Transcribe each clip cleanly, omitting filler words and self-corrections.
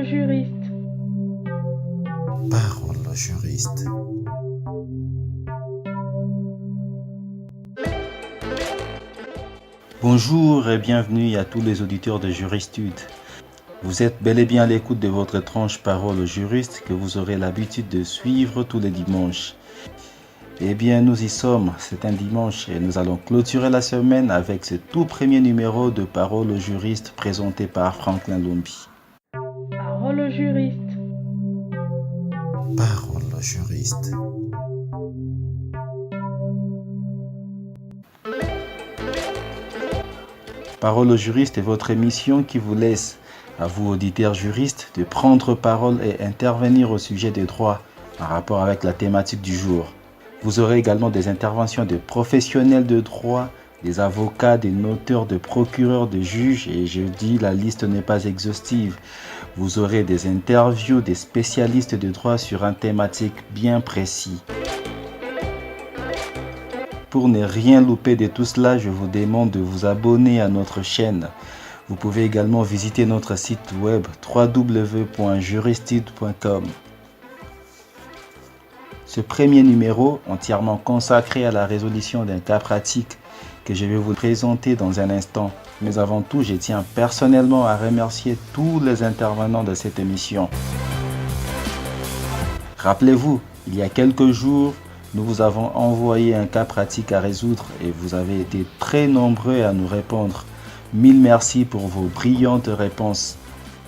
juriste. Parole au juriste. Bonjour et bienvenue à tous les auditeurs de Juristude. Vous êtes bel et bien à l'écoute de votre étrange parole au juriste que vous aurez l'habitude de suivre tous les dimanches. Eh bien, nous y sommes, c'est un dimanche et nous allons clôturer la semaine avec ce tout premier numéro de Parole au juriste présenté par Franklin Lumbi. Parole au juriste. Parole au juriste. Parole au juriste est votre émission qui vous laisse, à vous auditeurs juristes, de prendre parole et intervenir au sujet des droits en rapport avec la thématique du jour. Vous aurez également des interventions de professionnels de droit, des avocats, des noteurs, de procureurs, de juges, et je dis la liste n'est pas exhaustive. Vous aurez des interviews des spécialistes de droit sur un thématique bien précis. Pour ne rien louper de tout cela, je vous demande de vous abonner à notre chaîne. Vous pouvez également visiter notre site web www.juristude.com. Ce premier numéro, entièrement consacré à la résolution d'un cas pratique que je vais vous présenter dans un instant. Mais avant tout, je tiens personnellement à remercier tous les intervenants de cette émission. Rappelez-vous, il y a quelques jours, nous vous avons envoyé un cas pratique à résoudre et vous avez été très nombreux à nous répondre. Mille merci pour vos brillantes réponses.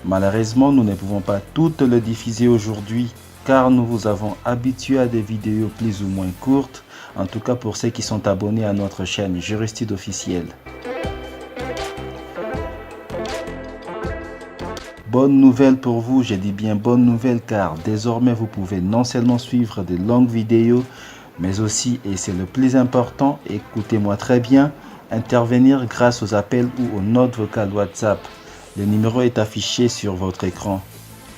Malheureusement, nous ne pouvons pas toutes les diffuser aujourd'hui car nous vous avons habitué à des vidéos plus ou moins courtes, en tout cas pour ceux qui sont abonnés à notre chaîne Juristude officielle. Bonne nouvelle pour vous, je dis bien bonne nouvelle car désormais vous pouvez non seulement suivre de longues vidéos, mais aussi, et c'est le plus important, écoutez-moi très bien, intervenir grâce aux appels ou aux notes vocales WhatsApp. Le numéro est affiché sur votre écran.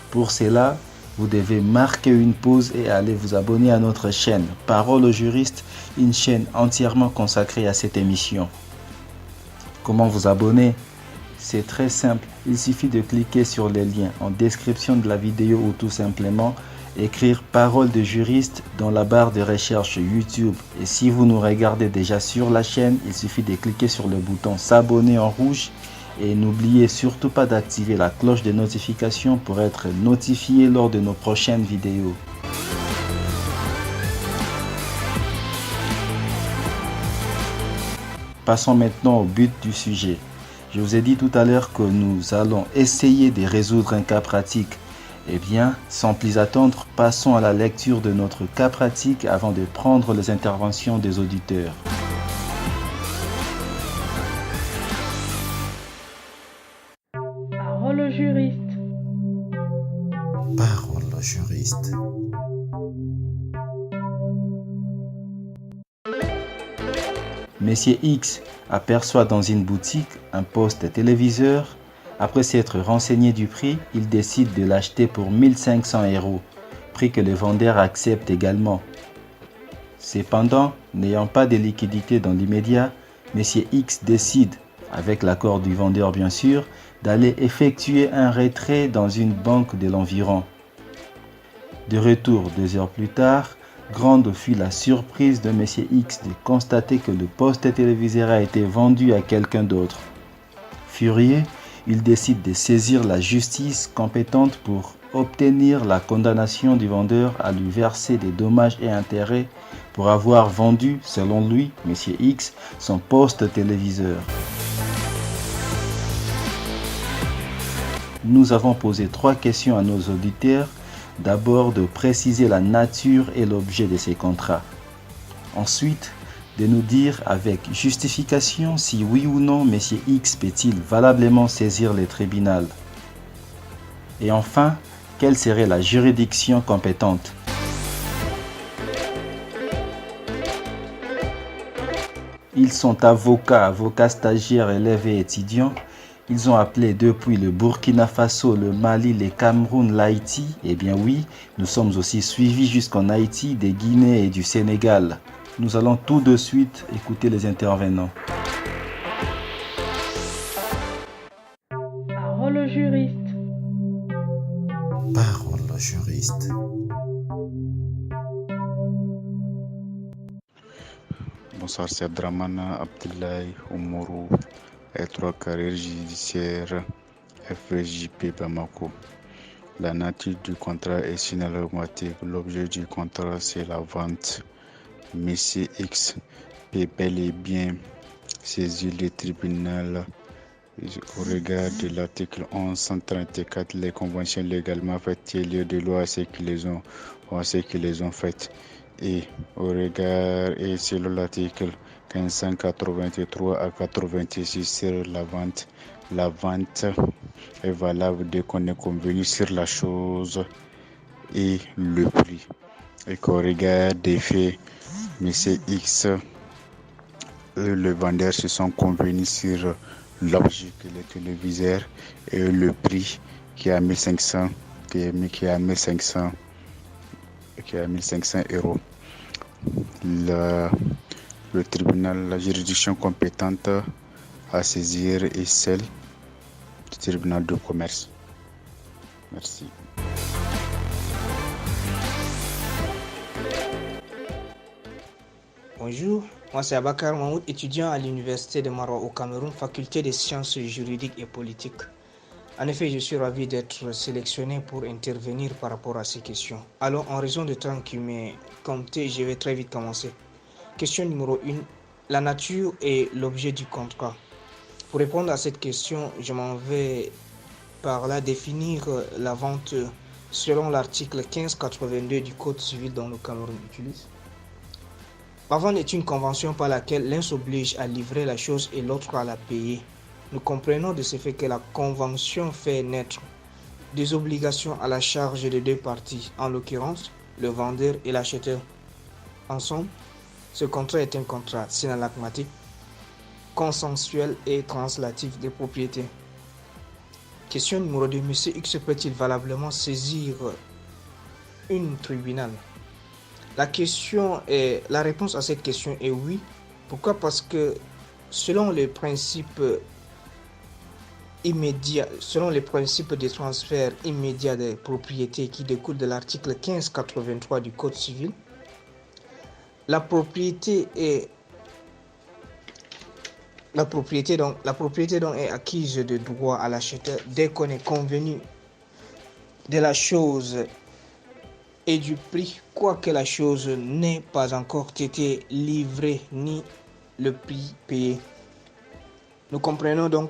Pour cela, vous devez marquer une pause et aller vous abonner à notre chaîne Parole au juriste, une chaîne entièrement consacrée à cette émission. Comment vous abonner? C'est très simple, il suffit de cliquer sur les liens en description de la vidéo ou tout simplement écrire Parole de juriste dans la barre de recherche YouTube. Et si vous nous regardez déjà sur la chaîne, il suffit de cliquer sur le bouton s'abonner en rouge et n'oubliez surtout pas d'activer la cloche de notification pour être notifié lors de nos prochaines vidéos. Passons maintenant au but du sujet. Je vous ai dit tout à l'heure que nous allons essayer de résoudre un cas pratique. Eh bien, sans plus attendre, passons à la lecture de notre cas pratique avant de prendre les interventions des auditeurs. Parole au juriste. Parole au juriste. Monsieur X aperçoit dans une boutique un poste téléviseur. Après s'être renseigné du prix, il décide de l'acheter pour 1500 €, prix que le vendeur accepte également. Cependant, n'ayant pas de liquidité dans l'immédiat, Monsieur X décide, avec l'accord du vendeur bien sûr, d'aller effectuer un retrait dans une banque de l'environ. De retour 2 heures plus tard, grande fut la surprise de Monsieur X de constater que le poste téléviseur a été vendu à quelqu'un d'autre. Furieux, il décide de saisir la justice compétente pour obtenir la condamnation du vendeur à lui verser des dommages et intérêts pour avoir vendu, selon lui, Monsieur X, son poste téléviseur. Nous avons posé 3 questions à nos auditeurs. D'abord, de préciser la nature et l'objet de ces contrats. Ensuite, de nous dire avec justification si oui ou non M. X peut-il valablement saisir le tribunal. Et enfin, quelle serait la juridiction compétente. Ils sont avocats stagiaires, élèves et étudiants. Ils ont appelé depuis le Burkina Faso, le Mali, le Cameroun, l'Haïti. Eh bien oui, nous sommes aussi suivis jusqu'en Haïti, des Guinées et du Sénégal. Nous allons tout de suite écouter les intervenants. Parole au juriste. juriste. Bonsoir, c'est Abdramana Abdoulaye Oumourou, L3 carrière judiciaire FJP Bamako. La nature du contrat est synalogmatique. L'objet du contrat, c'est la vente. Monsieur X peut bel et bien saisir le tribunal au regard de l'article 1134. Les conventions légalement faites et lieu de loi à ceux qui les ont faites. Et au regard et selon l'article 1583 à 86 sur la vente est valable dès qu'on est convenu sur la chose et le prix. Et qu'au regard des faits, M. X et le vendeur se sont convenus sur l'objet que le téléviseur et le prix qui est à 1500 euros. Le tribunal, la juridiction compétente à saisir est celle du tribunal de commerce. Merci. Bonjour, moi c'est Abakar Mahmoud, étudiant à l'Université de Maroc au Cameroun, faculté des sciences juridiques et politiques. En effet, je suis ravi d'être sélectionné pour intervenir par rapport à ces questions. Alors, en raison du temps qui m'est compté, je vais très vite commencer. Question numéro 1. La nature et l'objet du contrat. Pour répondre à cette question, je m'en vais par là définir la vente selon l'article 1582 du Code civil dont le Cameroun utilise. La vente est une convention par laquelle l'un s'oblige à livrer la chose et l'autre à la payer. Nous comprenons de ce fait que la convention fait naître des obligations à la charge des deux parties, en l'occurrence le vendeur et l'acheteur. Ensemble, ce contrat est un contrat synalagmatique, consensuel et translatif de propriété. Question numéro 2. M. X peut-il valablement saisir un tribunal? La réponse à cette question est oui. Pourquoi? Parce que selon les principes de transfert immédiat des propriétés qui découlent de l'article 1583 du Code civil, la propriété donc est acquise de droit à l'acheteur dès qu'on est convenu de la chose et du prix, quoique la chose n'ait pas encore été livrée ni le prix payé. Nous comprenons donc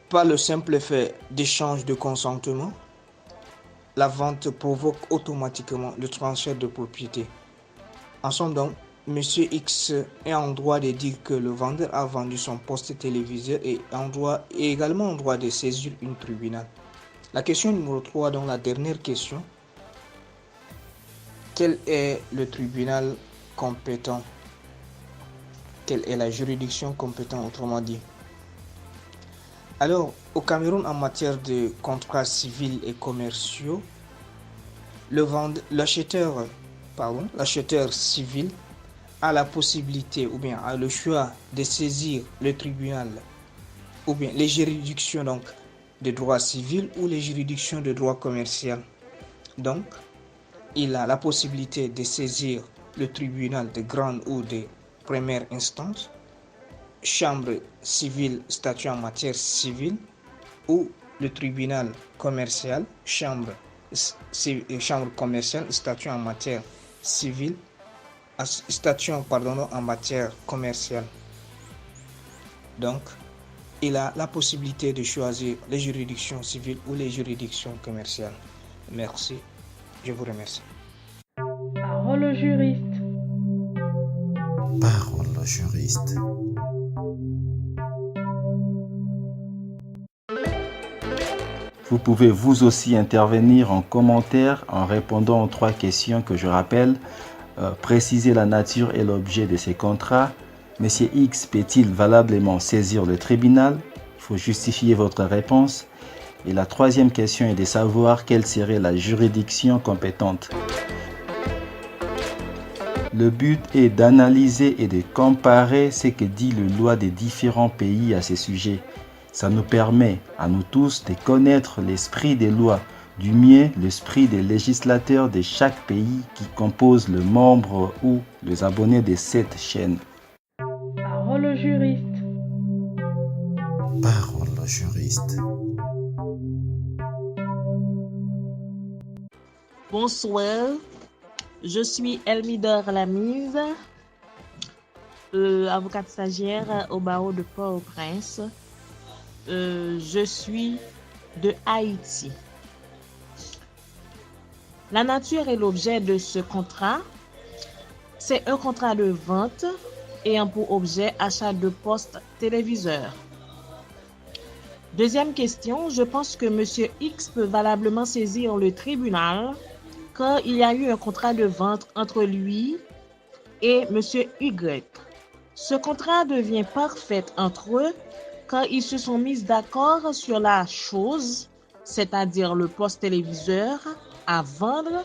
par le simple fait d'échange de consentement, la vente provoque automatiquement le transfert de propriété. En somme donc, M. X est en droit de dire que le vendeur a vendu son poste téléviseur et également en droit de saisir un tribunal. La question numéro 3, donc la dernière question. Quel est le tribunal compétent? Quelle est la juridiction compétente, autrement dit? Alors, au Cameroun, en matière de contrats civils et commerciaux, l'acheteur civil a la possibilité ou bien a le choix de saisir le tribunal ou bien les juridictions donc de droit civil ou les juridictions de droit commercial. Donc, il a la possibilité de saisir le tribunal de grande ou de première instance, chambre civile statuant en matière civile ou le tribunal commercial, chambre commerciale statuant en matière civile, statuant en matière commerciale. Donc, il a la possibilité de choisir les juridictions civiles ou les juridictions commerciales. Merci, je vous remercie. Parole au juriste. Parole au juriste. Vous pouvez vous aussi intervenir en commentaire en répondant aux 3 questions que je rappelle. Préciser la nature et l'objet de ces contrats. Monsieur X peut-il valablement saisir le tribunal? Il faut justifier votre réponse. Et la 3e question est de savoir quelle serait la juridiction compétente. Le but est d'analyser et de comparer ce que dit les lois des différents pays à ce sujet. Ça nous permet à nous tous de connaître l'esprit des lois du mieux l'esprit des législateurs de chaque pays qui composent le membre ou les abonnés de cette chaîne. Parole au juriste. Parole au juriste. Bonsoir, je suis Elmidor Lamise, avocate stagiaire au barreau de Port-au-Prince. Je suis de Haïti. La nature et l'objet de ce contrat, c'est un contrat de vente ayant pour objet achat de postes téléviseurs. Deuxième question, je pense que M. X peut valablement saisir le tribunal quand il y a eu un contrat de vente entre lui et M. Y. Ce contrat devient parfait entre eux quand ils se sont mis d'accord sur la chose, c'est-à-dire le poste téléviseur à vendre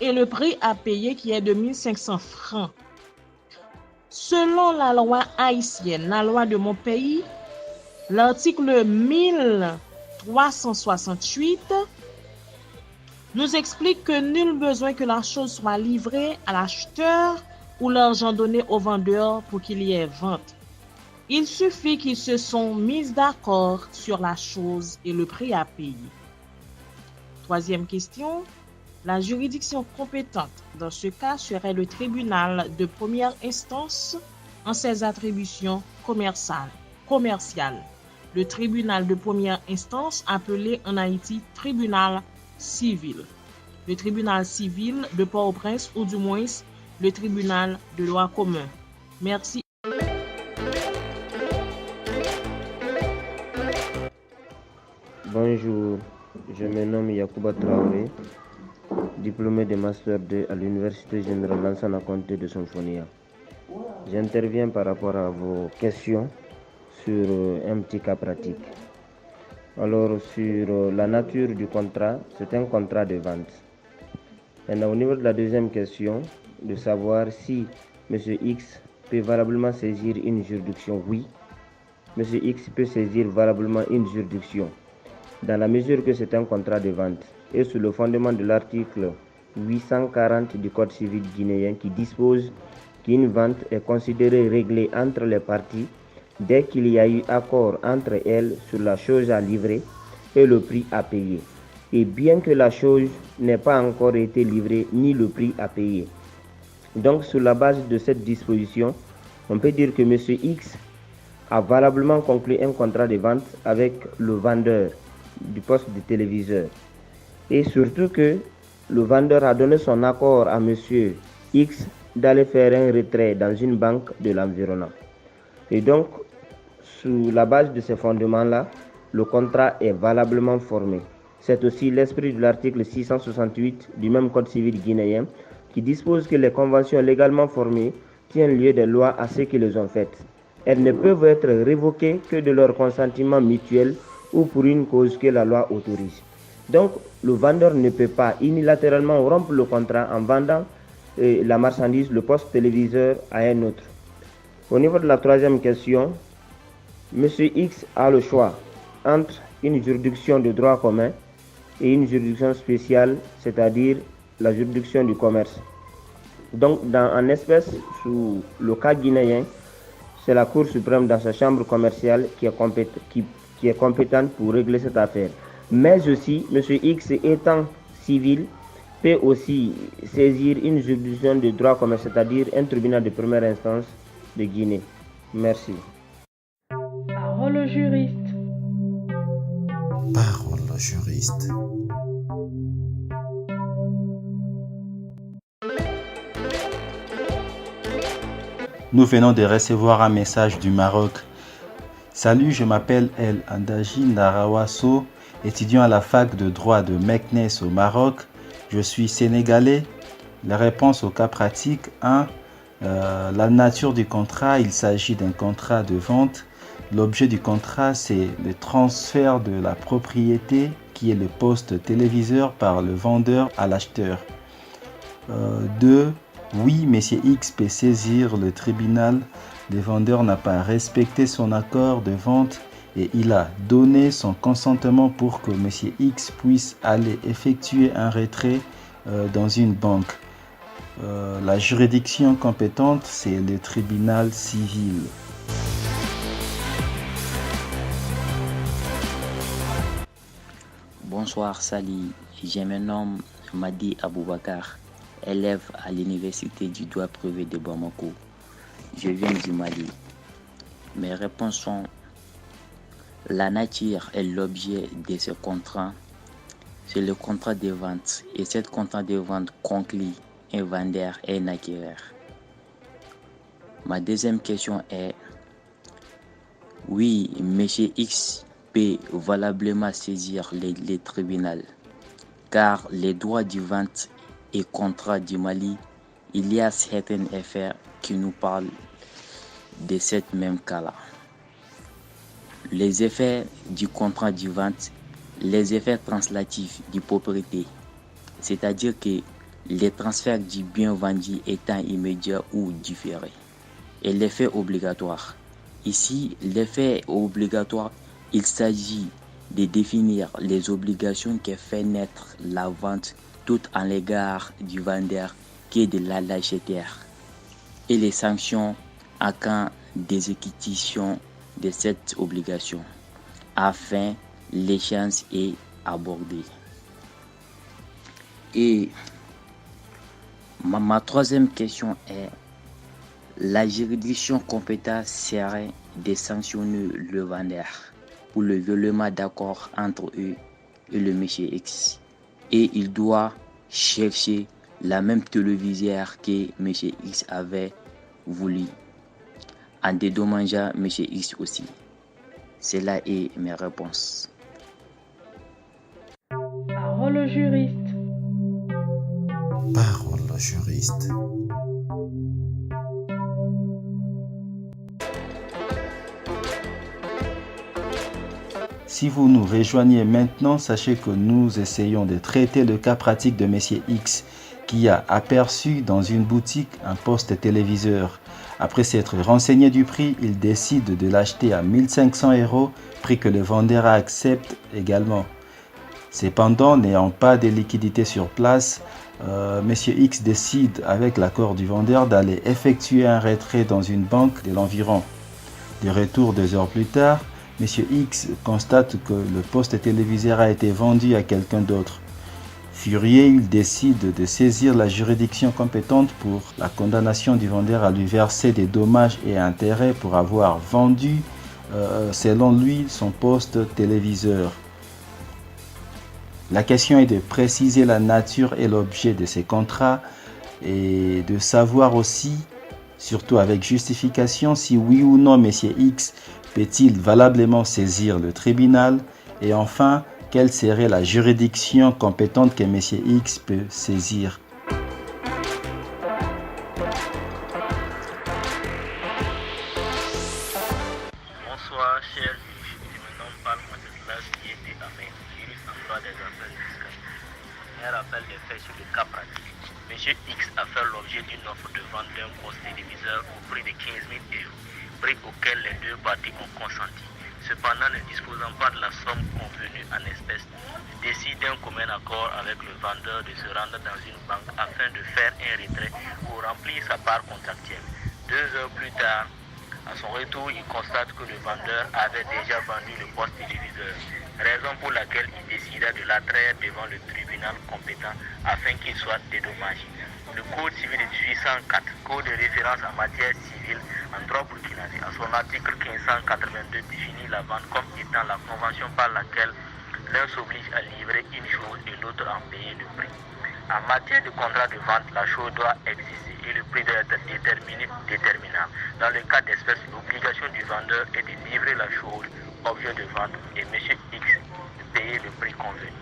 et le prix à payer qui est de 1500 francs. Selon la loi haïtienne, la loi de mon pays, l'article 1368 nous explique que nul besoin que la chose soit livrée à l'acheteur ou l'argent donné au vendeur pour qu'il y ait vente. Il suffit qu'ils se sont mis d'accord sur la chose et le prix à payer. Troisième question, la juridiction compétente dans ce cas serait le tribunal de première instance en ses attributions commerciales. Le tribunal de première instance appelé en Haïti tribunal civil. Le tribunal civil de Port-au-Prince ou du moins le tribunal de droit commun. Merci. Bonjour, je me nomme Yacouba Traoré, diplômé de Master 2 à l'Université Générale Lansana Conté de Sonfonia. J'interviens par rapport à vos questions sur un petit cas pratique. Alors, sur la nature du contrat, c'est un contrat de vente. Maintenant, au niveau de la deuxième question, de savoir si M. X peut valablement saisir une juridiction, oui. M. X peut saisir valablement une juridiction, dans la mesure que c'est un contrat de vente, et sous le fondement de l'article 840 du Code civil guinéen qui dispose qu'une vente est considérée réglée entre les parties dès qu'il y a eu accord entre elles sur la chose à livrer et le prix à payer, et bien que la chose n'ait pas encore été livrée ni le prix à payer. Donc, sur la base de cette disposition, on peut dire que M. X a valablement conclu un contrat de vente avec le vendeur du poste de téléviseur, et surtout que le vendeur a donné son accord à M. X d'aller faire un retrait dans une banque de l'environnement. Et donc, sous la base de ces fondements-là, le contrat est valablement formé. C'est aussi l'esprit de l'article 668 du même Code civil guinéen qui dispose que les conventions légalement formées tiennent lieu des lois à ceux qui les ont faites. Elles ne peuvent être révoquées que de leur consentement mutuel ou pour une cause que la loi autorise. Donc, le vendeur ne peut pas unilatéralement rompre le contrat en vendant la marchandise, le poste téléviseur, à un autre. Au niveau de la troisième question, M. X a le choix entre une juridiction de droit commun et une juridiction spéciale, c'est-à-dire la juridiction du commerce. Donc, en espèce, sous le cas guinéen, c'est la Cour suprême dans sa chambre commerciale qui est compétente pour régler cette affaire. Mais aussi, M. X étant civil, peut aussi saisir une juridiction de droit commun, c'est-à-dire un tribunal de première instance de Guinée. Merci. Parole au juriste. Parole au juriste. Nous venons de recevoir un message du Maroc. Salut, je m'appelle El Andaji Narawaso, étudiant à la fac de droit de Meknes au Maroc. Je suis sénégalais. La réponse au cas pratique 1. La nature du contrat, il s'agit d'un contrat de vente. L'objet du contrat, c'est le transfert de la propriété qui est le poste téléviseur par le vendeur à l'acheteur. 2. Oui, M. X peut saisir le tribunal. Le vendeur n'a pas respecté son accord de vente et il a donné son consentement pour que M. X puisse aller effectuer un retrait dans une banque. La juridiction compétente, c'est le tribunal civil. Bonsoir Sali, je me nomme Madi Aboubakar, élève à l'université du droit privé de Bamako. Je viens du Mali. Mes réponses sont: la nature et l'objet de ce contrat, c'est le contrat de vente. Et ce contrat de vente conclut un vendeur et un acquéreur. Ma deuxième question est: oui, M. X peut valablement saisir les tribunaux, car les droits de vente et contrat du Mali, il y a certains effets qui nous parlent de cette même cas-là. Les effets du contrat de vente, les effets translatifs de propriété, c'est-à-dire que les transferts du bien vendu étant immédiats ou différés. Et l'effet obligatoire. Ici, l'effet obligatoire, il s'agit de définir les obligations que fait naître la vente tout en l'égard du vendeur qui est de l'acheteur, et les sanctions en cas d'exécution de cette obligation, afin l'échéance est abordée. Et ma troisième question est: la juridiction compétente serait de sanctionner le vendeur pour le violement d'accord entre eux et le monsieur X. Et il doit chercher la même téléviseur que monsieur X avait voulu, en dédommageant monsieur X aussi. Cela est mes réponses. Parole au juriste. Parole au juriste. Si vous nous rejoignez maintenant, sachez que nous essayons de traiter le cas pratique de M. X qui a aperçu dans une boutique un poste téléviseur. Après s'être renseigné du prix, il décide de l'acheter à 1500 €, prix que le vendeur accepte également. Cependant, n'ayant pas de liquidité sur place, M. X décide, avec l'accord du vendeur, d'aller effectuer un retrait dans une banque de l'environ. De retour 2 heures plus tard, M. X constate que le poste téléviseur a été vendu à quelqu'un d'autre. Furieux, il décide de saisir la juridiction compétente pour la condamnation du vendeur à lui verser des dommages et intérêts pour avoir vendu, selon lui, son poste téléviseur. La question est de préciser la nature et l'objet de ces contrats et de savoir aussi, surtout avec justification, si oui ou non M. X peut-il valablement saisir le tribunal, et enfin, quelle serait la juridiction compétente que M. X peut saisir. Bonsoir, chers juges. Je me nomme Paul Mateslas, qui est juriste en droit des affaires fiscales. Un rappel des faits sur le cas pratique. M. X a fait l'objet d'une offre de vente d'un poste téléviseur au prix de 15 000 €, prix auquel les deux parties ont consenti. Cependant, ne disposant pas de la somme convenue en espèces, il décide d'un commun accord avec le vendeur de se rendre dans une banque afin de faire un retrait pour remplir sa part contractuelle. 2 heures plus tard, à son retour, il constate que le vendeur avait déjà vendu le poste téléviseur, raison pour laquelle il décida de l'attraire devant le tribunal compétent afin qu'il soit dédommagé. Le Code civil de 1804, Code de référence en matière civile en droit burkinabé, à son article 1582 définit la vente comme étant la convention par laquelle l'un s'oblige à livrer une chose et l'autre à en payer le prix. En matière de contrat de vente, la chose doit exister et le prix doit être déterminable. Dans le cas d'espèce, l'obligation du vendeur est de livrer la chose, objet de vente, et M. X de payer le prix convenu.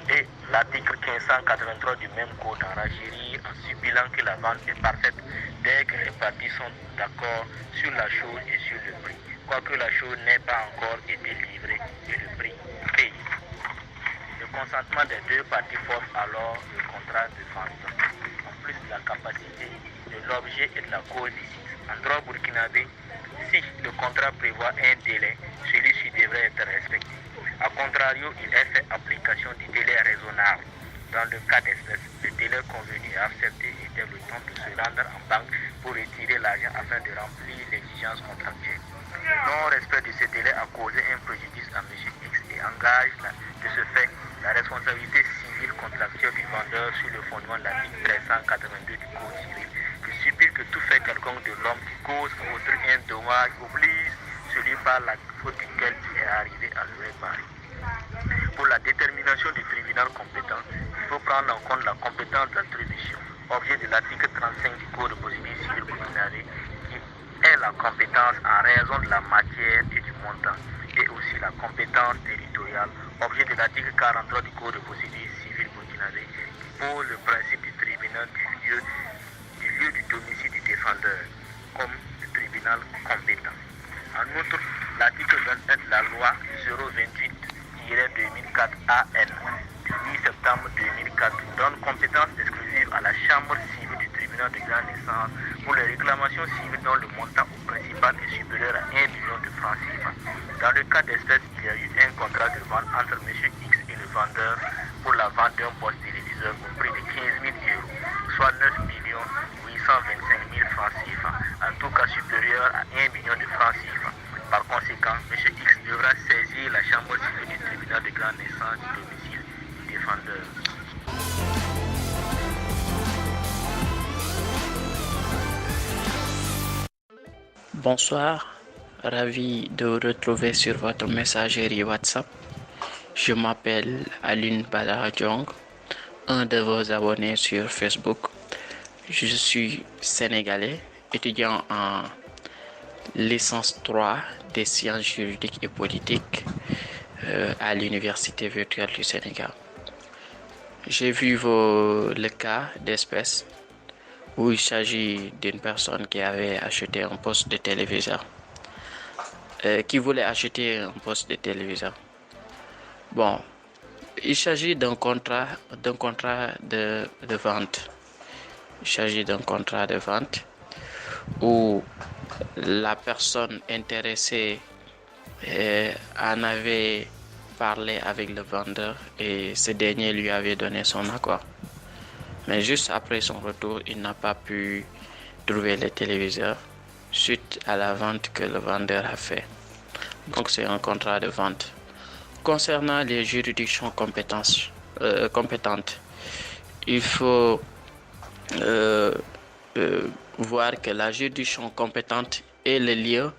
Et l'article 1583 du même code en ragérie en stipulant que la vente est parfaite dès que les parties sont d'accord sur la chose et sur le prix, quoique la chose n'ait pas encore été livrée et le prix payé. Le consentement des deux parties forme alors le contrat de vente, en plus de la capacité de l'objet et de la cause ici. En droit burkinabé, Si le contrat prévoit un délai, celui-ci devrait être respecté. A contrario, il est fait application du délai raisonnable. Dans le cas d'espèce, le délai convenu et accepté était le temps de se rendre en banque pour retirer l'argent afin de remplir l'exigence contractuelle. Le non-respect de ce délai a causé un préjudice à M. X et engage de ce fait la responsabilité civile contractuelle du vendeur sur le fondement de l'article 1382 du Code civil, qui stipule que tout fait quelconque de l'homme qui cause à autrui un dommage oblige celui par la faute duquel il est arrivé à le réparer. Pour la détermination du tribunal compétent, il faut prendre en compte la compétence d'attribution, objet de l'article 35 du Code de procédure civile burkinabé, qui est la compétence en raison de la matière et du montant, et aussi la compétence territoriale, objet de l'article 43 du Code de procédure civile burkinabé, qui pose le principe du tribunal du lieu du domicile du défendeur, comme le tribunal compétent. En outre, l'article 21 de la loi 028-2004 AN du 8 septembre 2004 donne compétence exclusive à la Chambre civile du tribunal de grande instance pour les réclamations civiles dont le montant au principal est supérieur à 1 million de francs CFA. Dans le cas d'espèce, il y a eu un contrat de vente entre M. X et le vendeur pour la vente d'un poste téléviseur au prix de 15 000 euros, soit 9 825 000 francs CFA, en tout cas supérieur à 1 million de francs CFA. Par conséquent, M. X devra saisir la chambre civile du tribunal de grande instance du domicile du défendeur. Bonsoir, ravi de vous retrouver sur votre messagerie WhatsApp. Je m'appelle Aline Badara-Diong, un de vos abonnés sur Facebook. Je suis sénégalais, étudiant en licence 3 des sciences juridiques et politiques à l'Université virtuelle du Sénégal. J'ai vu le cas d'espèce où il s'agit d'une personne qui avait acheté un poste de téléviseur, qui voulait acheter un poste de téléviseur. Bon, il s'agit d'un contrat de vente. Il s'agit d'un contrat de vente où la personne intéressée en avait parlé avec le vendeur et ce dernier lui avait donné son accord. Mais juste après son retour, il n'a pas pu trouver le téléviseur suite à la vente que le vendeur a fait. Donc c'est un contrat de vente. Concernant les juridictions compétentes, il faut voir que la juridiction compétente est le lieu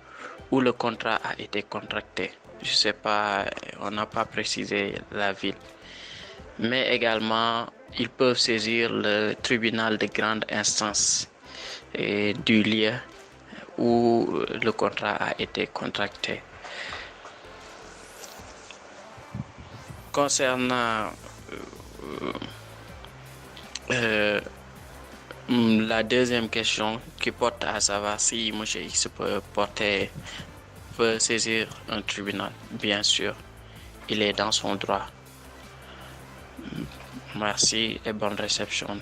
où le contrat a été contracté. Je ne sais pas, on n'a pas précisé la ville. Mais également, ils peuvent saisir le tribunal de grande instance du lieu où le contrat a été contracté. Concernant la deuxième question qui porte à savoir si M. X peut saisir un tribunal, bien sûr, il est dans son droit. Merci et bonne réception.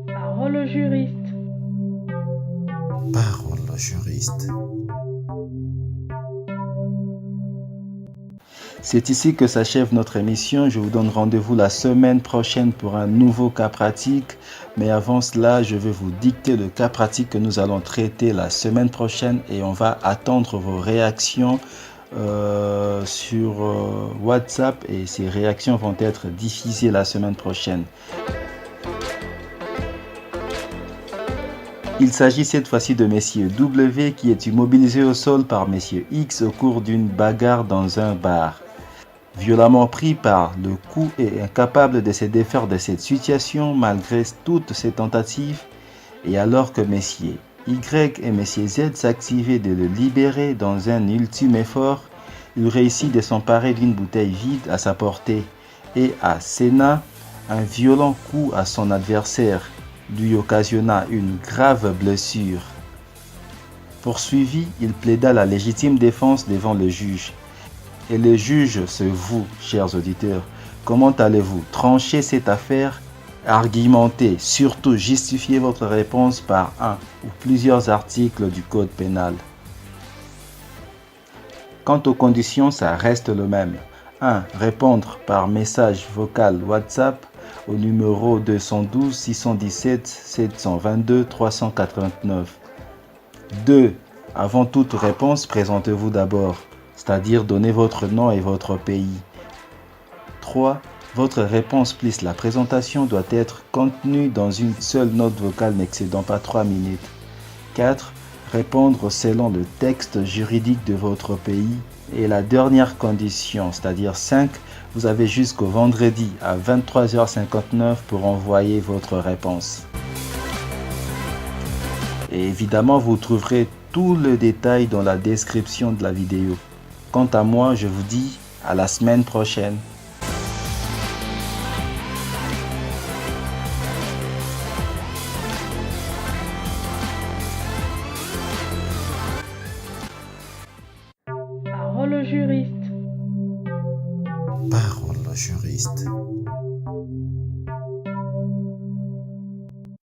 Parole au juriste. Parole au juriste. C'est ici que s'achève notre émission. Je vous donne rendez-vous la semaine prochaine pour un nouveau cas pratique. Mais avant cela, je vais vous dicter le cas pratique que nous allons traiter la semaine prochaine et on va attendre vos réactions sur WhatsApp et ces réactions vont être diffusées la semaine prochaine. Il s'agit cette fois-ci de Monsieur W qui est immobilisé au sol par Monsieur X au cours d'une bagarre dans un bar. Violemment pris par le coup et incapable de se défaire de cette situation malgré toutes ses tentatives, et alors que messieurs Y et messieurs Z s'activaient de le libérer dans un ultime effort, il réussit de s'emparer d'une bouteille vide à sa portée et asséna un violent coup à son adversaire, lui occasionna une grave blessure. Poursuivi, il plaida la légitime défense devant le juge. Et le juge, c'est vous, chers auditeurs. Comment allez-vous trancher cette affaire? Argumentez, surtout justifiez votre réponse par un ou plusieurs articles du Code pénal. Quant aux conditions, ça reste le même. 1. Répondre par message vocal WhatsApp au numéro 212 617 722 389. 2. Avant toute réponse, présentez-vous d'abord, c'est-à-dire donnez votre nom et votre pays. 3. Votre réponse plus la présentation doit être contenue dans une seule note vocale n'excédant pas 3 minutes. 4. Répondre selon le texte juridique de votre pays. Et la dernière condition, c'est-à-dire 5, vous avez jusqu'au vendredi à 23h59 pour envoyer votre réponse. Et évidemment, vous trouverez tout le détail dans la description de la vidéo. Quant à moi, je vous dis à la semaine prochaine. Parole au juriste. Parole au juriste.